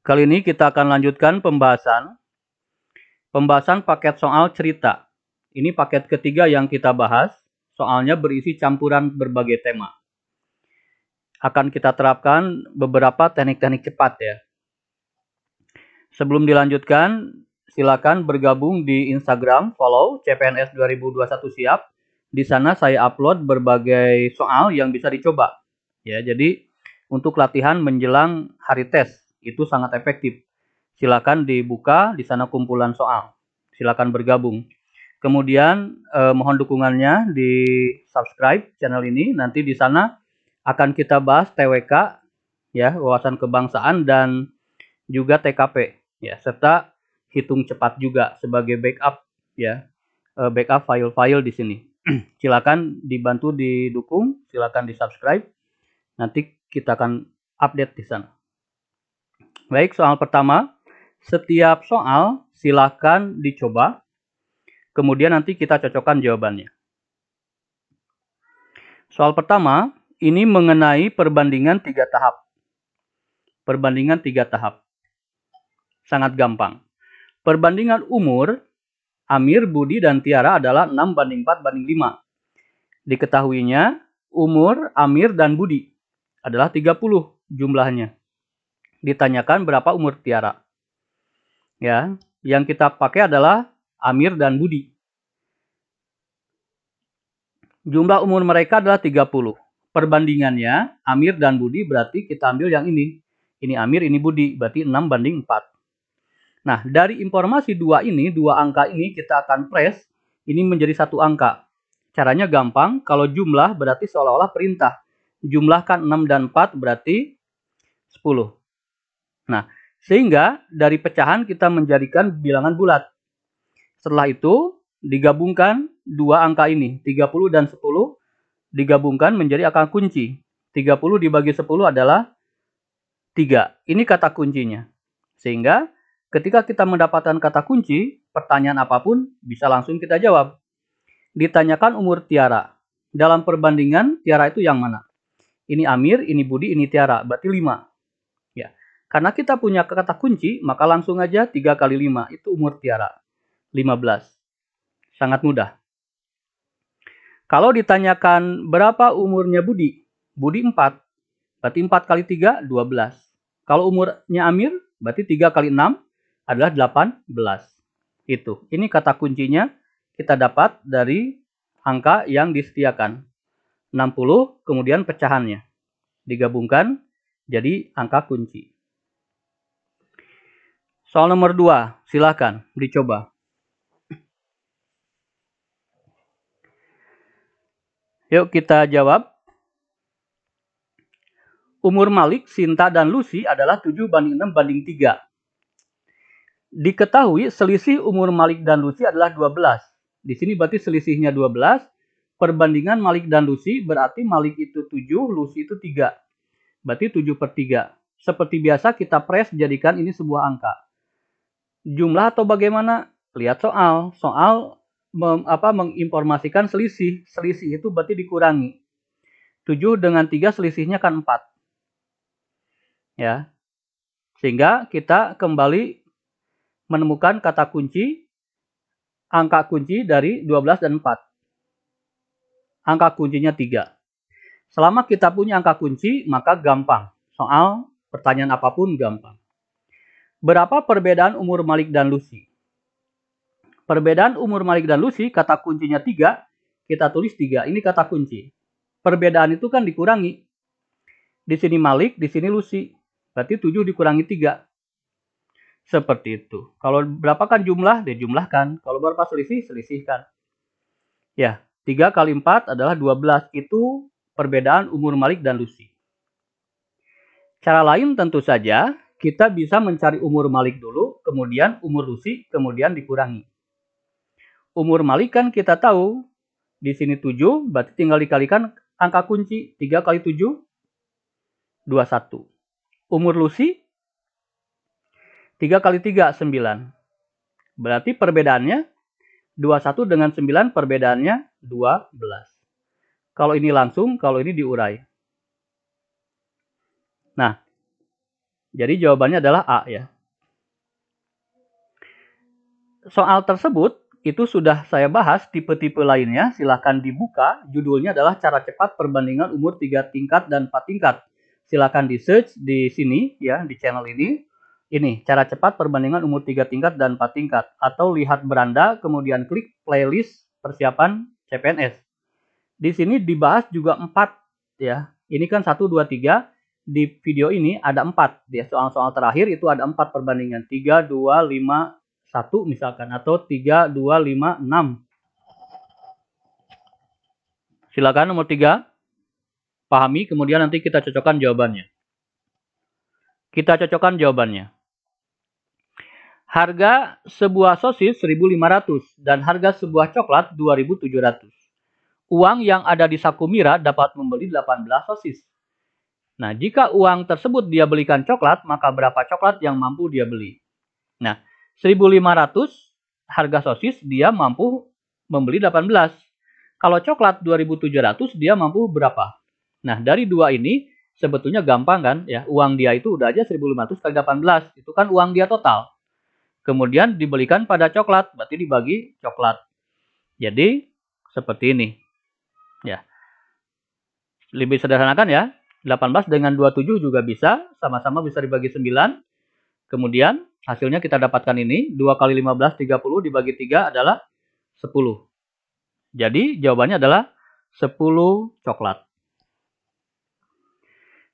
Kali ini kita akan lanjutkan pembahasan paket soal cerita. Ini paket ketiga yang kita bahas, soalnya berisi campuran berbagai tema. Akan kita terapkan beberapa teknik-teknik cepat ya. Sebelum dilanjutkan, silakan bergabung di Instagram, follow CPNS 2021 Siap. Di sana saya upload berbagai soal yang bisa dicoba. Ya, jadi untuk latihan menjelang hari tes itu sangat efektif. Silakan dibuka di sana kumpulan soal. Silakan bergabung. Kemudian mohon dukungannya di subscribe channel ini. Nanti di sana akan kita bahas TWK ya, wawasan kebangsaan dan juga TKP ya, serta hitung cepat juga sebagai backup ya, backup file-file di sini. Silakan dibantu didukung, silakan di-subscribe. Nanti kita akan update di sana. Baik, soal pertama. Setiap soal silakan dicoba. Kemudian nanti kita cocokkan jawabannya. Soal pertama, ini mengenai perbandingan 3 tahap. Perbandingan 3 tahap. Sangat gampang. Perbandingan umur, Amir, Budi, dan Tiara adalah 6:4:5. Diketahuinya, umur Amir dan Budi adalah 30 jumlahnya. Ditanyakan berapa umur Tiara. Ya, yang kita pakai adalah Amir dan Budi. Jumlah umur mereka adalah 30. Perbandingannya, Amir dan Budi berarti kita ambil yang ini. Ini Amir, ini Budi, berarti 6:4. Nah, dari informasi dua angka ini kita akan press ini menjadi satu angka. Caranya gampang, kalau jumlah berarti seolah-olah perintah. Jumlahkan 6 dan 4 berarti 10. Nah, sehingga dari pecahan kita menjadikan bilangan bulat. Setelah itu digabungkan dua angka ini, 30 dan 10, digabungkan menjadi angka kunci. 30 dibagi 10 adalah 3. Ini kata kuncinya. Sehingga ketika kita mendapatkan kata kunci, pertanyaan apapun bisa langsung kita jawab. Ditanyakan umur Tiara. Dalam perbandingan, Tiara itu yang mana? Ini Amir, ini Budi, ini Tiara. Berarti 5. Ya. Karena kita punya kata kunci, maka langsung aja 3 kali 5. Itu umur Tiara. 15. Sangat mudah. Kalau ditanyakan berapa umurnya Budi? Budi 4. Berarti 4 kali 3, 12. Kalau umurnya Amir, berarti 3 kali 6 adalah 18. Itu. Ini kata kuncinya kita dapat dari angka yang disediakan. 60, kemudian pecahannya. Digabungkan jadi angka kunci. Soal nomor 2, silakan dicoba. Yuk kita jawab. Umur Malik, Sinta, dan Lucy adalah 7:6:3. Diketahui selisih umur Malik dan Lucy adalah 12. Di sini berarti selisihnya 12. Perbandingan Malik dan Lucy berarti Malik itu 7, Lucy itu 3. Berarti 7/3. Seperti biasa kita press jadikan ini sebuah angka. Jumlah atau bagaimana? Lihat soal. Soal menginformasikan selisih. Selisih itu berarti dikurangi. 7 dengan 3 selisihnya kan 4. Ya. Sehingga kita kembali menemukan kata kunci, angka kunci dari 12 dan 4. Angka kuncinya 3. Selama kita punya angka kunci, maka gampang. Soal pertanyaan apapun gampang. Berapa perbedaan umur Malik dan Lucy? Perbedaan umur Malik dan Lucy, kata kuncinya 3, kita tulis 3. Ini kata kunci. Perbedaan itu kan dikurangi. Di sini Malik, di sini Lucy. Berarti 7 dikurangi 3. Seperti itu. Kalau berapakah jumlah? Dijumlahkan. Kalau berapa selisih? Selisihkan. Ya, 3 kali 4 adalah 12. Itu perbedaan umur Malik dan Lucy. Cara lain tentu saja, kita bisa mencari umur Malik dulu, kemudian umur Lucy, kemudian dikurangi. Umur Malik kan kita tahu, di sini 7, berarti tinggal dikalikan angka kunci. 3 kali 7, 21. Umur Lucy, 3 kali 3, 9. Berarti perbedaannya 21 dengan 9 perbedaannya 12. Kalau ini langsung, kalau ini diurai. Nah, Jadi jawabannya adalah A ya. Soal tersebut itu sudah saya bahas tipe-tipe lainnya. Silahkan dibuka. Judulnya adalah cara cepat perbandingan umur 3 tingkat dan 4 tingkat. Silahkan di search di sini ya, di channel ini. Ini cara cepat perbandingan umur 3 tingkat dan 4 tingkat. Atau lihat beranda kemudian klik playlist persiapan CPNS. Di sini dibahas juga 4 ya. Ini kan 1, 2, 3. Di video ini ada 4. Ya, soal-soal terakhir itu ada 4 perbandingan. 3, 2, 5, 1 misalkan. Atau 3, 2, 5, 6. Silakan nomor 3. Pahami, kemudian nanti kita cocokkan jawabannya. Kita cocokkan jawabannya. Harga sebuah sosis 1.500 dan harga sebuah coklat 2.700. Uang yang ada di saku Mira dapat membeli 18 sosis. Nah, jika uang tersebut dia belikan coklat, maka berapa coklat yang mampu dia beli? Nah, 1.500 harga sosis dia mampu membeli 18. Kalau coklat 2.700 dia mampu berapa? Nah, dari dua ini sebetulnya gampang kan ya. Uang dia itu udah aja 1.500 kali 18. Itu kan uang dia total. Kemudian dibelikan pada coklat, berarti dibagi coklat. Jadi seperti ini. Ya. Lebih sederhana kan ya? 18 dengan 27 juga bisa, sama-sama bisa dibagi 9. Kemudian hasilnya kita dapatkan ini, 2 kali 15, 30 dibagi 3 adalah 10. Jadi jawabannya adalah 10 coklat.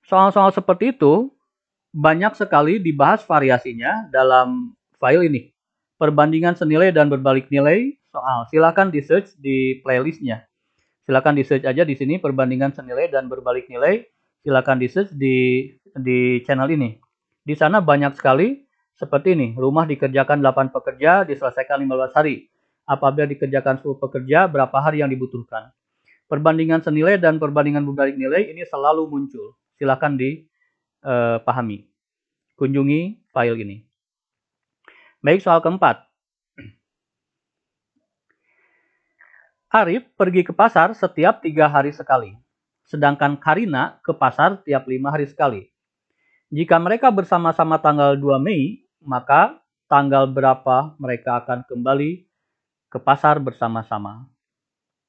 Soal-soal seperti itu banyak sekali dibahas variasinya dalam file ini. Perbandingan senilai dan berbalik nilai soal. Silakan di search di playlistnya. Silakan di search aja di sini perbandingan senilai dan berbalik nilai. Silakan di search di channel ini. Di sana banyak sekali seperti ini. Rumah dikerjakan 8 pekerja, diselesaikan 15 hari. Apabila dikerjakan 10 pekerja, berapa hari yang dibutuhkan? Perbandingan senilai dan perbandingan berbalik nilai ini selalu muncul. Silakan dipahami. Kunjungi file ini. Baik, soal keempat. Arif pergi ke pasar setiap 3 hari sekali. Sedangkan Karina ke pasar tiap 5 hari sekali. Jika mereka bersama-sama tanggal 2 Mei, maka tanggal berapa mereka akan kembali ke pasar bersama-sama?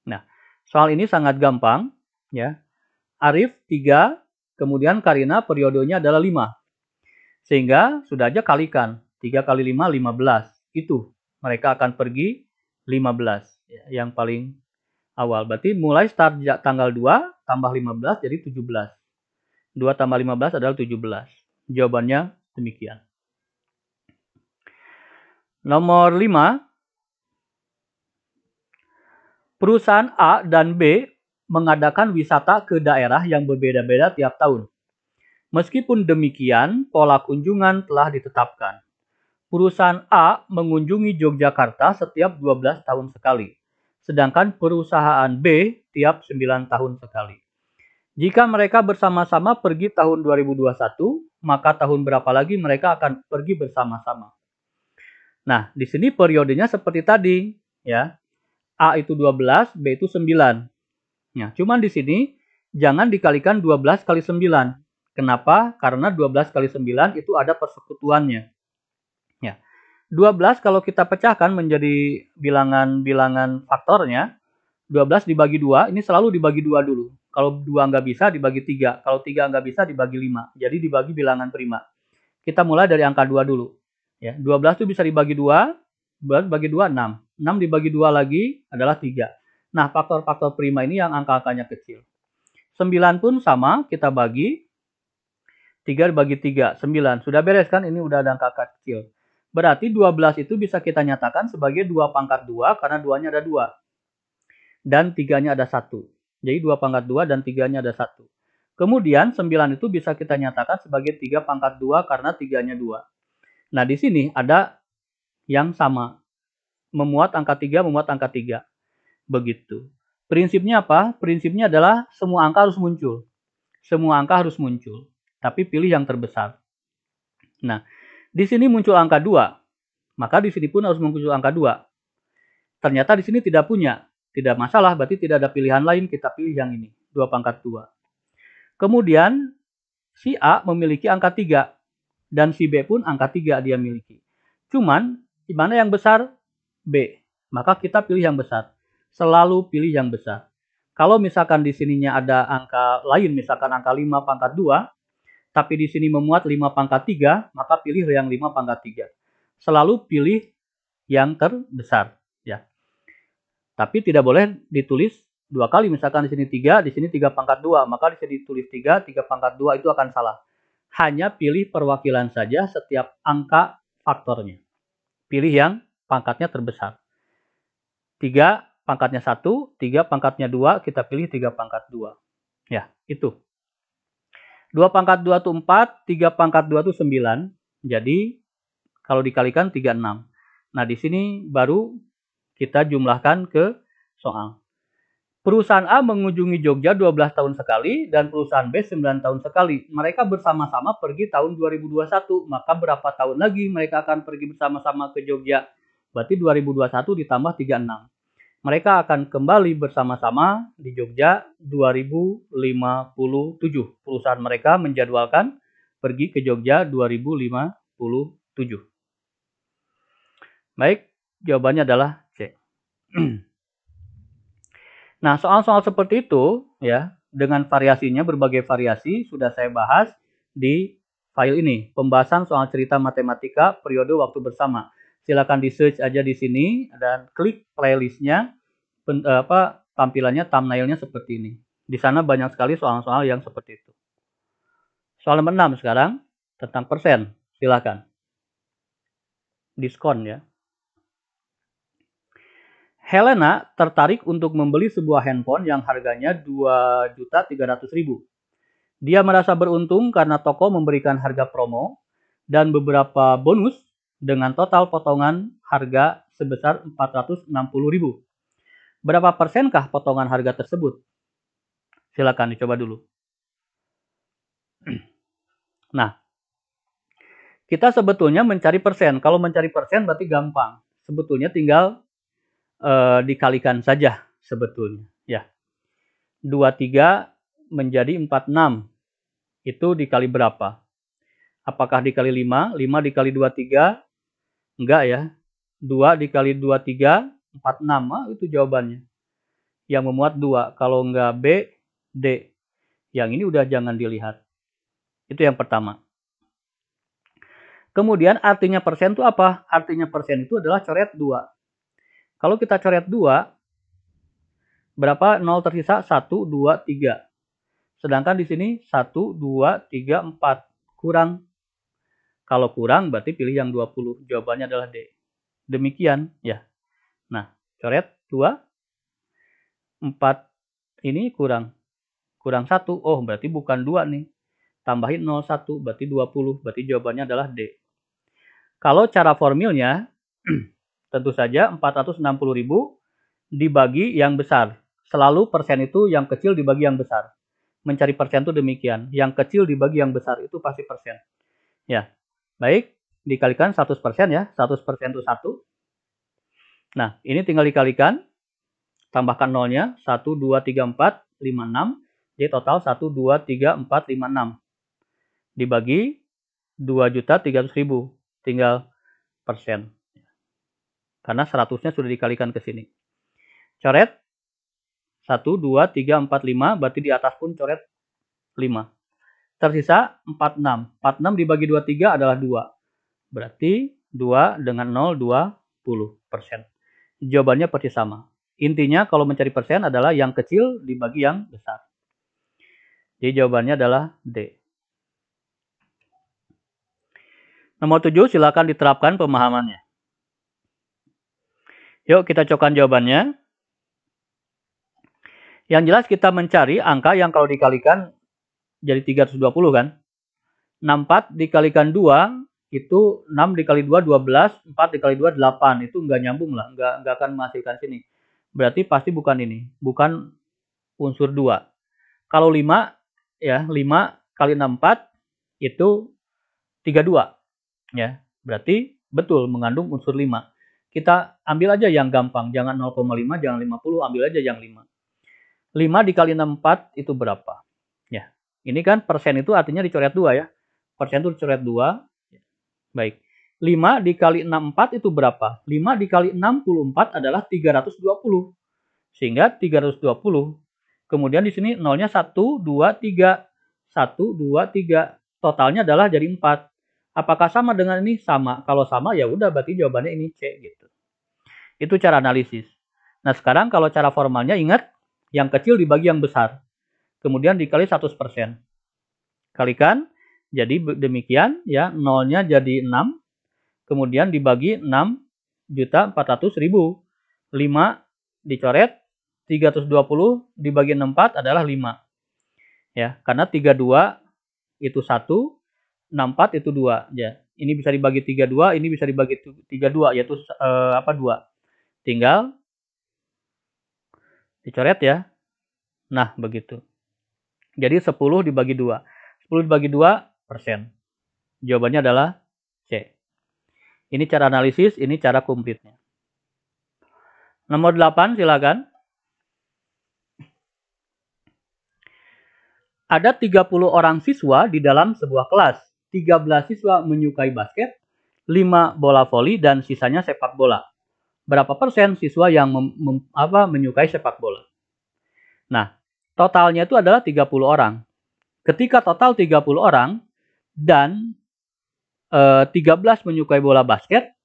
Nah, soal ini sangat gampang. Ya. Arif 3, kemudian Karina periodenya adalah 5. Sehingga sudah aja kalikan. 3 kali 5, 15. Itu mereka akan pergi 15. Ya, yang paling awal. Berarti mulai start tanggal 2 tambah 15 jadi 17. 2 tambah 15 adalah 17. Jawabannya demikian. Nomor 5. Perusahaan A dan B mengadakan wisata ke daerah yang berbeda-beda tiap tahun. Meskipun demikian, pola kunjungan telah ditetapkan. Perusahaan A mengunjungi Yogyakarta setiap 12 tahun sekali. Sedangkan perusahaan B tiap 9 tahun sekali. Jika mereka bersama-sama pergi tahun 2021, maka tahun berapa lagi mereka akan pergi bersama-sama. Nah, di sini periodenya seperti tadi, ya. A itu 12, B itu 9. Nah, cuman di sini jangan dikalikan 12 kali 9. Kenapa? Karena 12 kali 9 itu ada persekutuannya. Ya. 12 kalau kita pecahkan menjadi bilangan-bilangan faktornya, 12 dibagi 2, ini selalu dibagi 2 dulu. Kalau 2 nggak bisa, dibagi 3. Kalau 3 nggak bisa, dibagi 5. Jadi dibagi bilangan prima. Kita mulai dari angka 2 dulu. Ya, 12 itu bisa dibagi 2, bagi 2, 6. 6 dibagi 2 lagi adalah 3. Nah, faktor-faktor prima ini yang angka-angkanya kecil. 9 pun sama, kita bagi 3 dibagi 3, 9. Sudah beres kan? Ini udah ada angka kecil. Berarti 12 itu bisa kita nyatakan sebagai 2 pangkat 2 karena 2-nya ada 2. Dan 3-nya ada 1. Jadi 2 pangkat 2 dan 3-nya ada 1. Kemudian 9 itu bisa kita nyatakan sebagai 3 pangkat 2 karena 3-nya 2. Nah, di sini ada yang sama. Memuat angka 3, memuat angka 3. Begitu. Prinsipnya apa? Prinsipnya adalah semua angka harus muncul. Semua angka harus muncul. Tapi pilih yang terbesar. Nah, di sini muncul angka 2. Maka di sini pun harus muncul angka 2. Ternyata di sini tidak punya. Tidak masalah, berarti tidak ada pilihan lain, kita pilih yang ini, 2 pangkat 2. Kemudian, si A memiliki angka 3. Dan si B pun angka 3 dia miliki. Cuman, di mana yang besar? B. Maka kita pilih yang besar. Selalu pilih yang besar. Kalau misalkan di sininya ada angka lain, misalkan angka 5 pangkat 2, tapi di sini memuat 5 pangkat 3, maka pilih yang 5 pangkat 3. Selalu pilih yang terbesar. Ya. Tapi tidak boleh ditulis dua kali. Misalkan di sini 3, di sini 3 pangkat 2. Maka di sini ditulis 3, 3 pangkat 2 itu akan salah. Hanya pilih perwakilan saja setiap angka faktornya. Pilih yang pangkatnya terbesar. 3 pangkatnya 1, 3 pangkatnya 2, kita pilih 3 pangkat 2. Ya, itu. 2 pangkat 2 itu 4, 3 pangkat 2 itu 9. Jadi, kalau dikalikan 36. Nah, di sini baru kita jumlahkan ke soal. Perusahaan A mengunjungi Jogja 12 tahun sekali dan perusahaan B 9 tahun sekali. Mereka bersama-sama pergi tahun 2021. Maka berapa tahun lagi mereka akan pergi bersama-sama ke Jogja? Berarti 2021 ditambah 36. Mereka akan kembali bersama-sama di Jogja 2057. Perusahaan mereka menjadwalkan pergi ke Jogja 2057. Baik, jawabannya adalah C. Nah, soal-soal seperti itu ya, dengan variasinya berbagai variasi sudah saya bahas di file ini, pembahasan soal cerita matematika periode waktu bersama. Silakan di-search aja di sini dan klik playlistnya, tampilannya thumbnailnya seperti ini. Di sana banyak sekali soal-soal yang seperti itu. Soal nomor 6 sekarang tentang persen. Silakan. Diskon ya. Helena tertarik untuk membeli sebuah handphone yang harganya 2.300.000. Dia merasa beruntung karena toko memberikan harga promo dan beberapa bonus dengan total potongan harga sebesar 460.000. Berapa persenkah potongan harga tersebut? Silakan dicoba dulu. Nah, kita sebetulnya mencari persen. Kalau mencari persen berarti gampang. Sebetulnya tinggal dikalikan saja sebetulnya ya. 23 menjadi 46 itu dikali berapa? Apakah dikali 5? 5 dikali 23? Enggak ya. 2 dikali 23 46. Itu jawabannya. Yang memuat 2. Kalau enggak B, D. Yang ini udah jangan dilihat. Itu yang pertama. Kemudian artinya persen itu apa? Artinya persen itu adalah coret 2. Kalau kita coret 2, berapa 0 tersisa? 1, 2, 3. Sedangkan di sini 1, 2, 3, 4. Kurang. Kalau kurang berarti pilih yang 20. Jawabannya adalah D. Demikian ya. Nah, coret 2. 4 ini kurang. Kurang 1. Oh, berarti bukan 2 nih. Tambahin 0, 1. Berarti 20. Berarti jawabannya adalah D. Kalau cara formilnya, tentu saja 460.000 dibagi yang besar. Selalu persen itu yang kecil dibagi yang besar. Mencari persen itu demikian. Yang kecil dibagi yang besar itu pasti persen. Ya, baik. Dikalikan 100% ya. 100% itu 1. Nah, ini tinggal dikalikan. Tambahkan nolnya. 1, 2, 3, 4, 5, 6. Jadi total 1, 2, 3, 4, 5, 6. Dibagi 2.300.000. Tinggal persen. Karena 100-nya sudah dikalikan ke sini. Coret 1, 2, 3, 4, 5. Berarti di atas pun coret 5. Tersisa 46. 46 dibagi 23 adalah 2. Berarti 2 dengan 0, 20%. Jawabannya persis sama. Intinya kalau mencari persen adalah yang kecil dibagi yang besar. Jadi jawabannya adalah D. Nomor 7, silakan diterapkan pemahamannya. Yuk kita cokkan jawabannya. Yang jelas kita mencari angka yang kalau dikalikan jadi 320 kan. 64 dikalikan 2 itu 6 dikali 2 12, 4 dikali 2 8. Itu enggak nyambung lah, enggak akan menghasilkan sini. Berarti pasti bukan ini, bukan unsur 2. Kalau 5 ya, 5 kali 64 itu 32 ya. Berarti betul mengandung unsur 5. Kita ambil aja yang gampang, jangan 0,5, jangan 50, ambil aja yang 5. 5 dikali 64 itu berapa? Ya. Ini kan persen itu artinya dicoret 2 ya. Persen itu dicoret 2, Baik. 5 dikali 64 itu berapa? 5 dikali 64 adalah 320. Sehingga 320. Kemudian di sini nolnya 1, 2, 3. 1, 2, 3. Totalnya adalah jadi 4. Apakah sama dengan ini? Sama. Kalau sama ya udah berarti jawabannya ini C gitu. Itu cara analisis. Nah, sekarang kalau cara formalnya ingat yang kecil dibagi yang besar. Kemudian dikali 100%. Kalikan, jadi demikian ya, nolnya jadi 6. Kemudian dibagi 6.400.000. 5 dicoret, 320 dibagi 64 adalah 5. Ya, karena 32 itu 1, 64 itu 2 ya. Ini bisa dibagi 32, ini bisa dibagi 32 yaitu 2. Tinggal dicoret ya. Nah, begitu. Jadi 10 dibagi 2. 10 dibagi 2 persen. Jawabannya adalah C. Ini cara analisis, ini cara komplitnya. Nomor 8 silakan. Ada 30 orang siswa di dalam sebuah kelas. 13 siswa menyukai basket, 5 bola voli, dan sisanya sepak bola. Berapa persen siswa yang menyukai sepak bola? Nah, totalnya itu adalah 30 orang. Ketika total 30 orang dan 13 menyukai bola basket,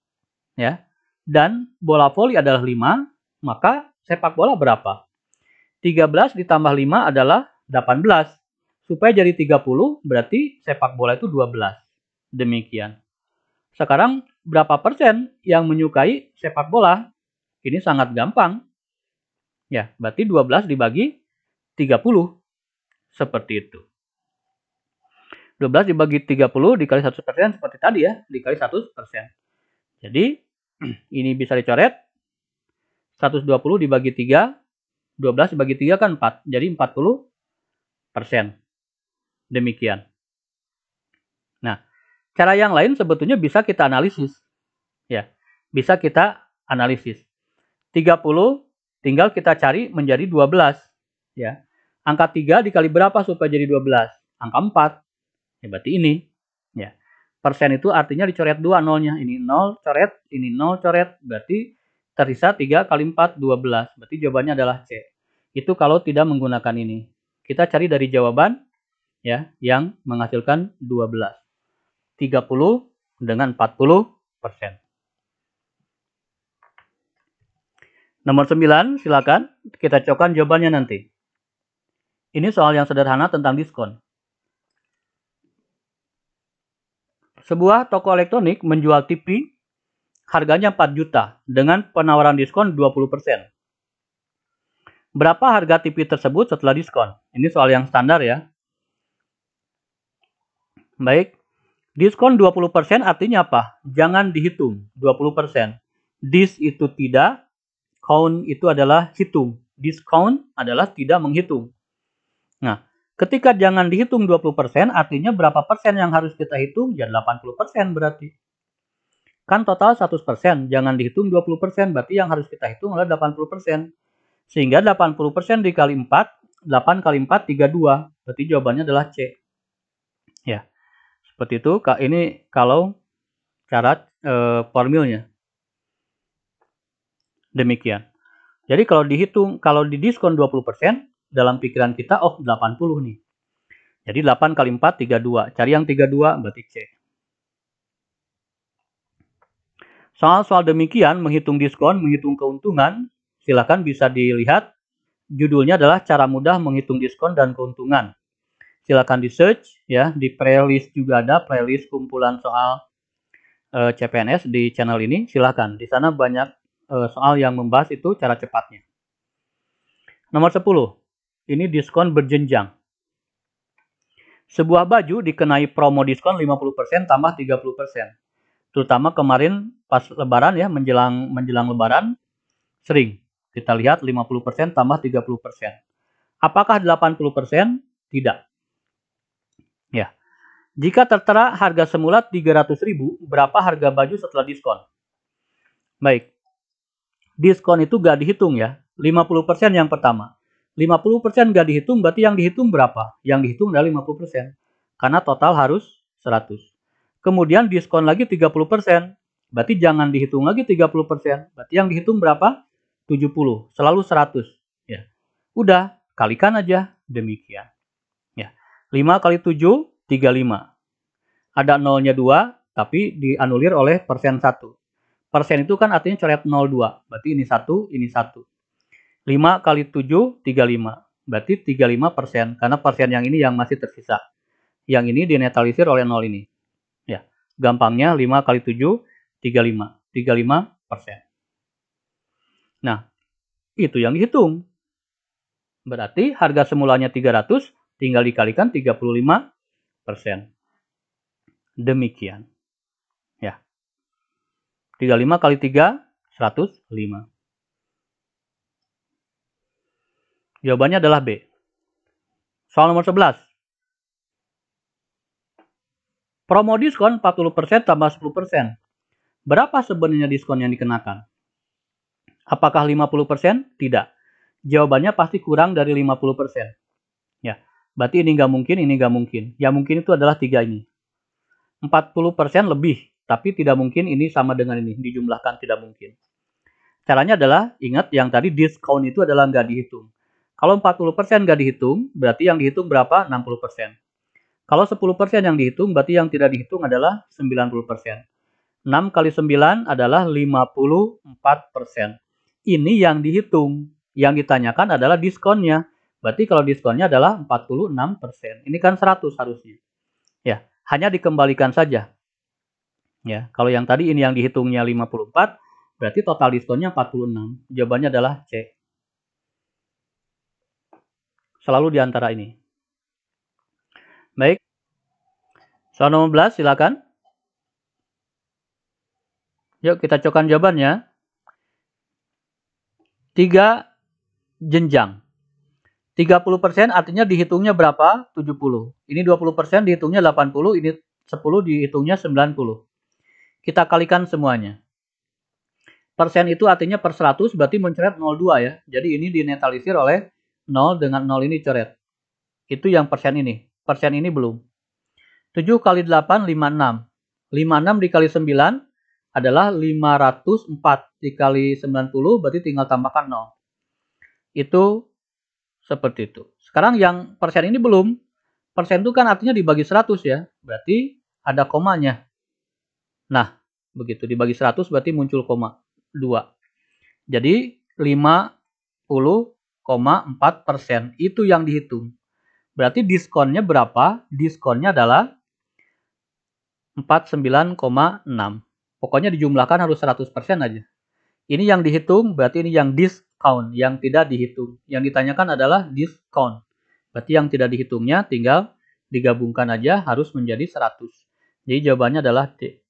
ya, dan bola voli adalah 5, maka sepak bola berapa? 13 ditambah 5 adalah 18. Supaya jadi 30, berarti sepak bola itu 12. Demikian. Sekarang berapa persen yang menyukai sepak bola? Ini sangat gampang. Ya, berarti 12 dibagi 30. Seperti itu. 12 dibagi 30 dikali 100% seperti tadi ya, dikali 100%. Jadi, ini bisa dicoret. 120 dibagi 3, 12 dibagi 3 kan 4. Jadi 40%. Demikian. Nah, cara yang lain sebetulnya bisa kita analisis. Ya, bisa kita analisis. 30 tinggal kita cari menjadi 12. Ya. Angka 3 dikali berapa supaya jadi 12? Angka 4. Ya, berarti ini. Ya. Persen itu artinya dicoret 2 nolnya. Ini 0 coret, ini 0 coret. Berarti tersisa 3 kali 4, 12. Berarti jawabannya adalah C. Itu kalau tidak menggunakan ini. Kita cari dari jawaban ya yang menghasilkan 12. 30 dengan 40%. Nomor 9, silakan kita cokkan jawabannya nanti. Ini soal yang sederhana tentang diskon. Sebuah toko elektronik menjual TV harganya 4 juta dengan penawaran diskon 20%. Berapa harga TV tersebut setelah diskon? Ini soal yang standar ya. Baik, diskon 20% artinya apa? Jangan dihitung 20%. Dis itu tidak, count itu adalah hitung. Discount adalah tidak menghitung. Nah, ketika jangan dihitung 20%, artinya berapa persen yang harus kita hitung? Ya 80% berarti. Kan total 100%, jangan dihitung 20%, berarti yang harus kita hitung adalah 80%. Sehingga 80% dikali 4, 8 kali 4, 32. Berarti jawabannya adalah C. Ya, seperti itu. Ini kalau cara formilnya. Demikian. Jadi kalau dihitung, kalau didiskon 20%, dalam pikiran kita, oh 80 nih. Jadi 8 kali 4, 32. Cari yang 32, berarti C. Soal-soal demikian, menghitung diskon, menghitung keuntungan, silakan bisa dilihat. Judulnya adalah cara mudah menghitung diskon dan keuntungan. Silakan di search, ya, di playlist juga ada, playlist kumpulan soal CPNS di channel ini. Silakan, di sana banyak soal yang membahas itu cara cepatnya. Nomor 10. Ini diskon berjenjang. Sebuah baju dikenai promo diskon 50% tambah 30%. Terutama kemarin pas lebaran ya, menjelang lebaran sering kita lihat 50% tambah 30%. Apakah 80%? Tidak. Ya. Jika tertera harga semula 300.000, berapa harga baju setelah diskon? Baik. Diskon itu gak dihitung ya. 50% yang pertama. 50% gak dihitung, berarti yang dihitung berapa? Yang dihitung adalah 50%. Karena total harus 100. Kemudian diskon lagi 30%. Berarti jangan dihitung lagi 30%. Berarti yang dihitung berapa? 70. Selalu 100. Ya. Udah, kalikan aja. Demikian. Ya. 5 kali 7, 35. Ada nolnya 2, tapi dianulir oleh persen 1. Persen itu kan artinya coret 02. Berarti ini 1, ini 1. 5 kali 7, 35. Berarti 35%. Karena persen yang ini yang masih tersisa. Yang ini dinetralisir oleh 0 ini. Ya, gampangnya 5 kali 7, 35. 35%. Nah, itu yang dihitung. Berarti harga semulanya 300, tinggal dikalikan 35%. Demikian. Ya. 35 kali 3, 105. Jawabannya adalah B. Soal nomor 11. Promo diskon 40% tambah 10%. Berapa sebenarnya diskon yang dikenakan? Apakah 50%? Tidak. Jawabannya pasti kurang dari 50%. Ya, berarti ini nggak mungkin, ini nggak mungkin. Yang mungkin itu adalah 3 ini. 40% lebih, tapi tidak mungkin ini sama dengan ini. Dijumlahkan tidak mungkin. Caranya adalah, ingat yang tadi diskon itu adalah nggak dihitung. Kalau 40% nggak dihitung, berarti yang dihitung berapa? 60%. Kalau 10% yang dihitung, berarti yang tidak dihitung adalah 90%. 6 kali 9 adalah 54%. Ini yang dihitung. Yang ditanyakan adalah diskonnya. Berarti kalau diskonnya adalah 46%. Ini kan 100 harusnya. Ya, hanya dikembalikan saja. Ya, kalau yang tadi ini yang dihitungnya 54, berarti total diskonnya 46. Jawabannya adalah C. Selalu di antara ini. Baik. Soal nomor 11, silakan. Yuk kita cokkan jawabannya. 3 jenjang. 30% artinya dihitungnya berapa? 70. Ini 20% dihitungnya 80, ini 10 dihitungnya 90. Kita kalikan semuanya. Persen itu artinya per 100 berarti mencoret 02 ya. Jadi ini dinetralisir oleh 0 dengan 0 ini coret. Itu yang persen ini. Persen ini belum. 7 kali 8, 56. 56 dikali 9 adalah 504. Dikali 90 berarti tinggal tambahkan 0. Itu seperti itu. Sekarang yang persen ini belum. Persen itu kan artinya dibagi 100 ya. Berarti ada komanya. Nah, begitu. Dibagi 100 berarti muncul koma 2. Jadi 50,4%. Itu yang dihitung. Berarti diskonnya berapa? Diskonnya adalah 49,6. Pokoknya dijumlahkan harus 100% aja. Ini yang dihitung, berarti ini yang diskon, yang tidak dihitung. Yang ditanyakan adalah diskon. Berarti yang tidak dihitungnya tinggal digabungkan aja harus menjadi 100. Jadi jawabannya adalah D.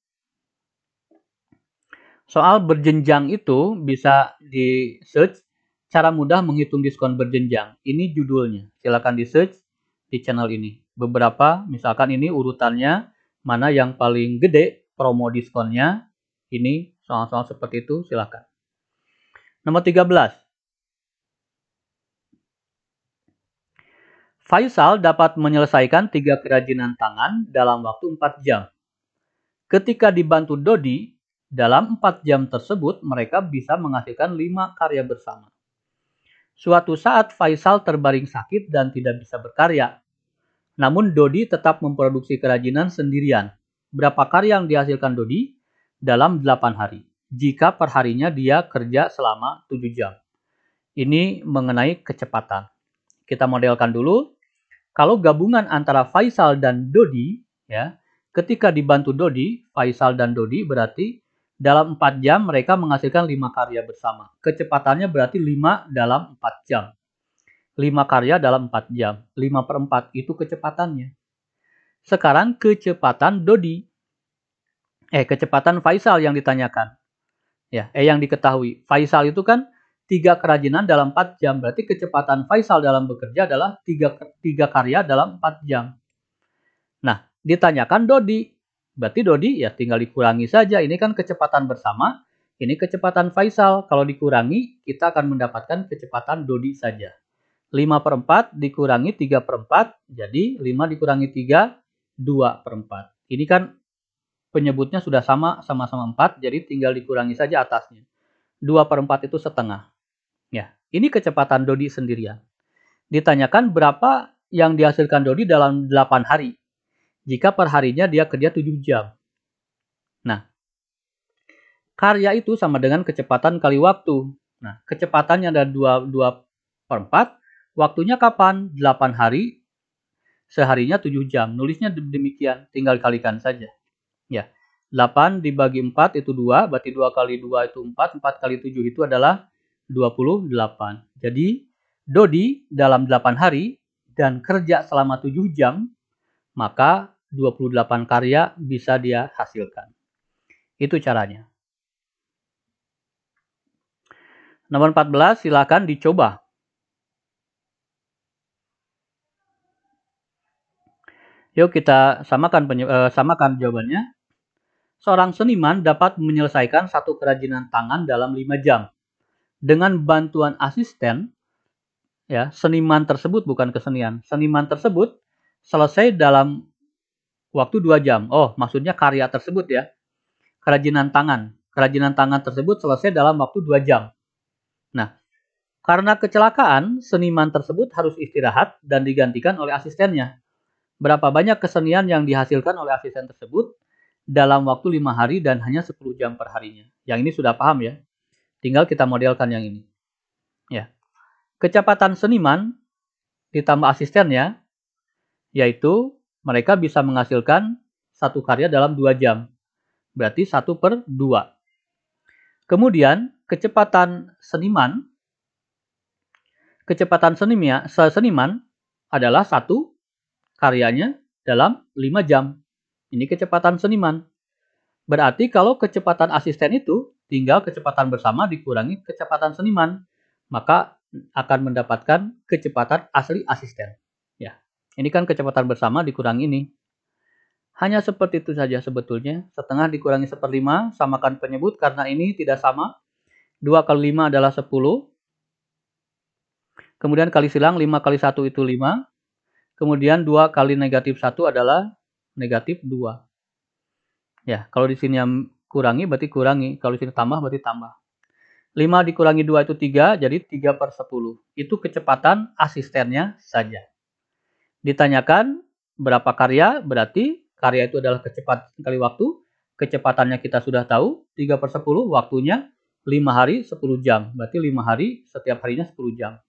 Soal berjenjang itu bisa di-search cara mudah menghitung diskon berjenjang. Ini judulnya. Silakan di-search di channel ini. Beberapa, misalkan ini urutannya, mana yang paling gede promo diskonnya. Ini soal-soal seperti itu, silakan. Nomor 13. Faisal dapat menyelesaikan 3 kerajinan tangan dalam waktu 4 jam. Ketika dibantu Dodi, dalam 4 jam tersebut mereka bisa menghasilkan 5 karya bersama. Suatu saat Faisal terbaring sakit dan tidak bisa berkarya. Namun Dodi tetap memproduksi kerajinan sendirian. Berapa karya yang dihasilkan Dodi? Dalam 8 hari. Jika perharinya dia kerja selama 7 jam. Ini mengenai kecepatan. Kita modelkan dulu. Kalau gabungan antara Faisal dan Dodi, ya, ketika dibantu Dodi, Faisal dan Dodi berarti dalam 4 jam mereka menghasilkan 5 karya bersama. Kecepatannya berarti 5 dalam 4 jam. 5 karya dalam 4 jam. 5/4 itu kecepatannya. Sekarang kecepatan Dodi. Kecepatan Faisal yang ditanyakan. Yang diketahui. Faisal itu kan 3 kerajinan dalam 4 jam. Berarti kecepatan Faisal dalam bekerja adalah 3 karya dalam 4 jam. Nah, ditanyakan Dodi. Berarti Dodi ya tinggal dikurangi saja. Ini kan kecepatan bersama. Ini kecepatan Faisal. Kalau dikurangi, kita akan mendapatkan kecepatan Dodi saja. 5/4 dikurangi 3/4. Jadi 5 dikurangi 3, 2/4. Ini kan penyebutnya sudah sama-sama 4, jadi tinggal dikurangi saja atasnya. 2/4 itu setengah. Ya, ini kecepatan Dodi sendirian. Ditanyakan berapa yang dihasilkan Dodi dalam 8 hari. Jika per harinya dia kerja 7 jam. Nah, karya itu sama dengan kecepatan kali waktu. Nah, kecepatannya ada 2/4. Waktunya kapan? 8 hari. Seharinya 7 jam. Nulisnya demikian. Tinggal kalikan saja. Ya, 8 dibagi 4 itu 2. Berarti 2 kali 2 itu 4. 4 kali 7 itu adalah 28. Jadi, Dodi dalam 8 hari dan kerja selama 7 jam, maka 28 karya bisa dia hasilkan. Itu caranya. Nomor 14, silakan dicoba. Yuk kita samakan jawabannya. Seorang seniman dapat menyelesaikan satu kerajinan tangan dalam 5 jam. Dengan bantuan asisten, ya, seniman tersebut bukan kesenian. Seniman tersebut selesai dalam waktu 2 jam. Oh, maksudnya karya tersebut ya. Kerajinan tangan. Kerajinan tangan tersebut selesai dalam waktu 2 jam. Nah, karena kecelakaan, seniman tersebut harus istirahat dan digantikan oleh asistennya. Berapa banyak kesenian yang dihasilkan oleh asisten tersebut dalam waktu 5 hari dan hanya 10 jam per harinya. Yang ini sudah paham ya. Tinggal kita modelkan yang ini. Ya. Kecepatan seniman ditambah asistennya, yaitu mereka bisa menghasilkan satu karya dalam 2 jam. Berarti 1/2. Kemudian kecepatan seniman adalah satu karyanya dalam 5 jam. Ini kecepatan seniman. Berarti kalau kecepatan asisten itu tinggal kecepatan bersama dikurangi kecepatan seniman, maka akan mendapatkan kecepatan asli asisten. Ya, ini kan kecepatan bersama dikurangi ini. Hanya seperti itu saja sebetulnya. Setengah dikurangi 1/5, samakan penyebut karena ini tidak sama. 2 kali 5 adalah 10. Kemudian kali silang 5 kali 1 itu 5. Kemudian 2 kali negatif 1 adalah negatif 2. Ya, kalau di sini yang kurangi berarti kurangi. Kalau di sini tambah berarti tambah. 5 dikurangi 2 itu 3, jadi 3/10. Itu kecepatan asistennya saja. Ditanyakan berapa karya, berarti karya itu adalah kecepatan kali waktu. Kecepatannya kita sudah tahu, 3/10, waktunya 5 hari 10 jam. Berarti 5 hari, setiap harinya 10 jam.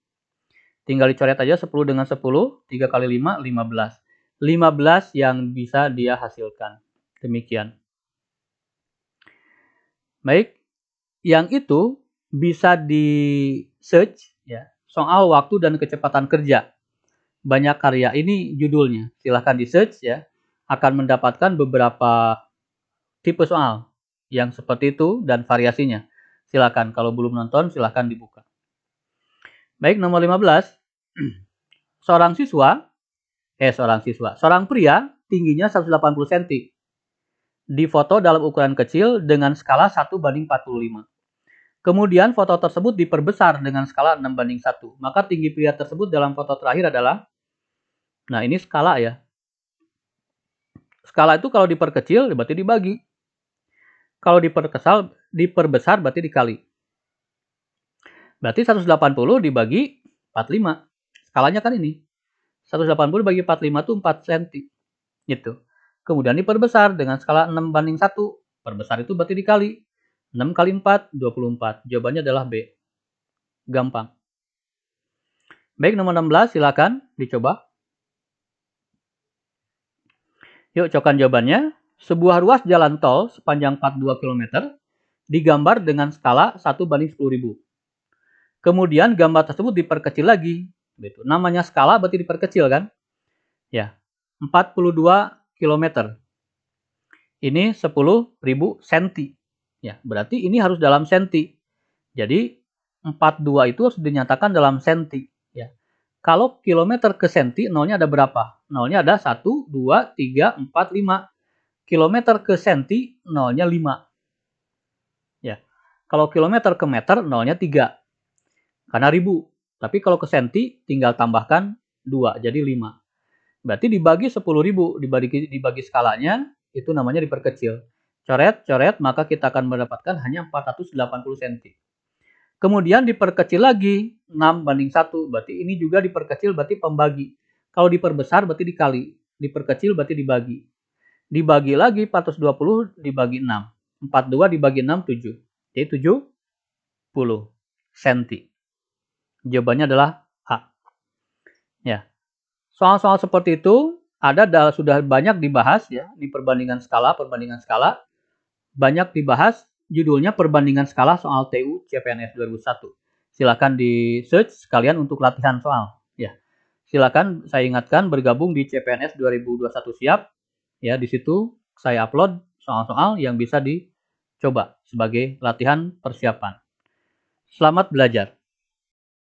Tinggal dicoret aja 10 dengan 10, 3 kali 5, 15. 15 yang bisa dia hasilkan. Demikian. Baik, yang itu bisa di search ya, soal waktu dan kecepatan kerja. Banyak karya ini judulnya. Silahkan di search ya. Akan mendapatkan beberapa tipe soal yang seperti itu dan variasinya. Silahkan kalau belum nonton silahkan dibuka. Baik, nomor 15. Seorang pria tingginya 180 cm. Difoto dalam ukuran kecil dengan skala 1/45. Kemudian foto tersebut diperbesar dengan skala 6/1. Maka tinggi pria tersebut dalam foto terakhir adalah, nah ini skala ya. Skala itu kalau diperkecil berarti dibagi. Kalau diperbesar berarti dikali. Berarti 180 dibagi 45. Skalanya kan ini. 180 bagi 45 itu 4 cm. Gitu. Kemudian diperbesar dengan skala 6/1. Perbesar itu berarti dikali. 6 kali 4, 24. Jawabannya adalah B. Gampang. Baik, nomor 16 silakan dicoba. Yuk cokan jawabannya. Sebuah ruas jalan tol sepanjang 42 km digambar dengan skala 1/10.000. Kemudian gambar tersebut diperkecil lagi. Gitu. Namanya skala berarti diperkecil kan? Ya. 42 km. Ini 10.000 cm. Ya, berarti ini harus dalam senti. Jadi 42 itu harus dinyatakan dalam senti. Ya. Kalau kilometer ke senti, nolnya ada berapa? Nolnya ada 1, 2, 3, 4, 5. Kilometer ke senti, nolnya 5. Ya. Kalau kilometer ke meter, nolnya 3. Karena ribu. Tapi kalau ke senti, tinggal tambahkan 2, jadi 5. Berarti dibagi 10.000, dibagi skalanya, itu namanya diperkecil. Coret, coret, maka kita akan mendapatkan hanya 480 cm. Kemudian diperkecil lagi, 6:1, berarti ini juga diperkecil berarti pembagi. Kalau diperbesar berarti dikali, diperkecil berarti dibagi. Dibagi lagi 420 dibagi 6. 42 dibagi 6, 7. Jadi 70 cm. Jawabannya adalah A. Ya. Soal-soal seperti itu sudah banyak dibahas ya di perbandingan skala. Banyak dibahas, judulnya perbandingan skala soal TU CPNS 2001. Silakan di search sekalian untuk latihan soal ya. Silakan saya ingatkan bergabung di CPNS 2021 Siap. Ya, di situ saya upload soal-soal yang bisa dicoba sebagai latihan persiapan. Selamat belajar.